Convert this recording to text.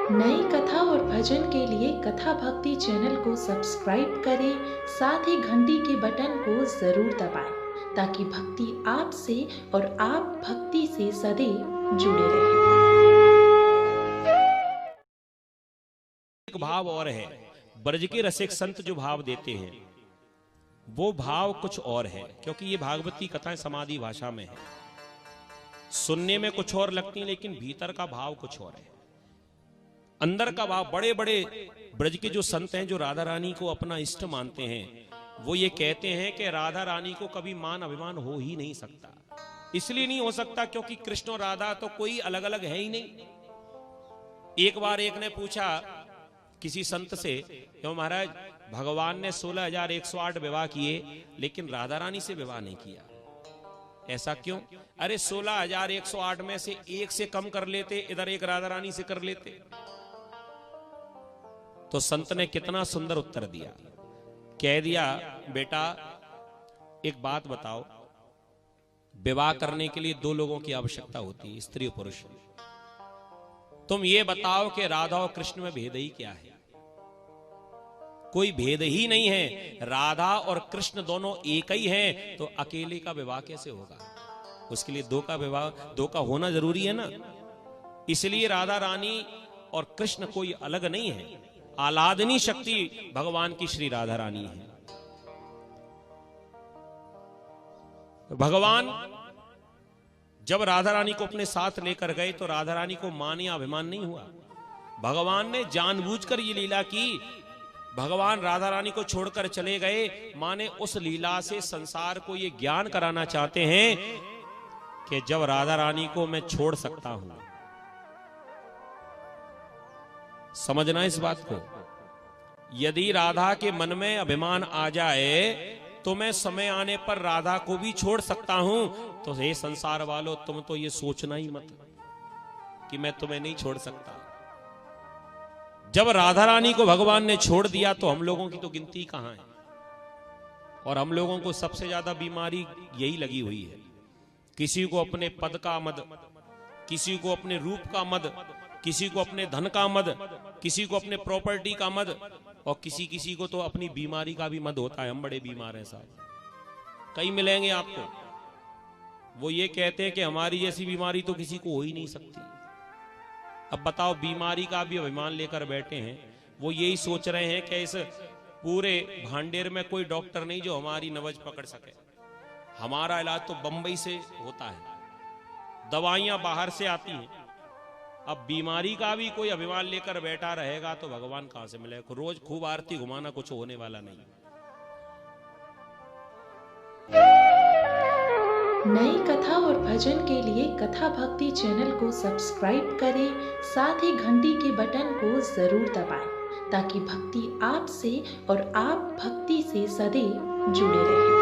नई कथा और भजन के लिए कथा भक्ति चैनल को सब्सक्राइब करें, साथ ही घंटी के बटन को जरूर दबाएं ताकि भक्ति आपसे और आप भक्ति से सदैव जुड़े रहें। एक भाव और है, ब्रज के रसिक संत जो भाव देते हैं वो भाव कुछ और है, क्योंकि ये भागवती कथाएं समाधि भाषा में है, सुनने में कुछ और लगती हैं लेकिन भीतर का भाव कुछ और है। अंदर का भाव, बड़े बड़े ब्रज के जो संत हैं जो राधा रानी को अपना इष्ट मानते हैं, वो ये कहते हैं कि राधा रानी को कभी मान अभिमान हो ही नहीं सकता। इसलिए नहीं हो सकता क्योंकि कृष्ण और राधा तो कोई अलग अलग है ही नहीं। एक बार एक ने पूछा किसी संत से, क्यों महाराज भगवान ने 16,108 विवाह किए लेकिन राधा रानी से विवाह नहीं किया, ऐसा क्यों? अरे 16,108 में से एक से कम कर लेते, इधर एक राधा रानी से कर लेते। तो संत ने कितना सुंदर उत्तर दिया, कह दिया बेटा एक बात बताओ, विवाह करने के लिए दो लोगों की आवश्यकता होती है, स्त्री और पुरुष। तुम ये बताओ कि राधा और कृष्ण में भेद ही क्या है? कोई भेद ही नहीं है, राधा और कृष्ण दोनों एक ही हैं, तो अकेले का विवाह कैसे होगा? उसके लिए दो का विवाह, दो का होना जरूरी है ना। इसलिए राधा रानी और कृष्ण कोई अलग नहीं है, आह्लादनी शक्ति भगवान की श्री राधा रानी है। भगवान जब राधा रानी को अपने साथ लेकर गए तो राधा रानी को मान या अभिमान नहीं हुआ। भगवान ने जानबूझकर ये लीला की। भगवान राधा रानी को छोड़कर चले गए, माने उस लीला से संसार को ये ज्ञान कराना चाहते हैं कि जब राधा रानी को मैं छोड़ सकता हूं, समझना इस बात को। यदि राधा के मन में अभिमान आ जाए तो मैं समय आने पर राधा को भी छोड़ सकता हूं। तो हे संसार वालों, तुम तो ये सोचना ही मत कि मैं तुम्हें नहीं छोड़ सकता। जब राधा रानी को भगवान ने छोड़ दिया तो हम लोगों की तो गिनती कहां है। और हम लोगों को सबसे ज्यादा बीमारी यही लगी हुई है, किसी को अपने पद का मद, किसी को अपने रूप का मद, किसी को अपने धन का मद, किसी को अपने प्रॉपर्टी का मद, और किसी को तो अपनी बीमारी का भी मद होता है। हम बड़े बीमार हैं साहब, कई मिलेंगे आपको, वो ये कहते हैं कि हमारी जैसी बीमारी तो किसी को हो ही नहीं सकती। अब बताओ, बीमारी का भी अभिमान लेकर बैठे हैं। वो यही सोच रहे हैं कि इस पूरे भांडेर में कोई डॉक्टर नहीं जो हमारी नब्ज पकड़ सके। हमारा इलाज तो बंबई से होता है, दवाइयां बाहर से आती हैं। अब बीमारी का भी कोई अभिमान लेकर बैठा रहेगा तो भगवान कहां से मिलेगा? रोज खूब आरती घुमाना कुछ होने वाला नहीं। नई कथा और भजन के लिए कथा भक्ति चैनल को सब्सक्राइब करें, साथ ही घंटी के बटन को जरूर दबाएं ताकि भक्ति आपसे और आप भक्ति से सदैव जुड़े रहें।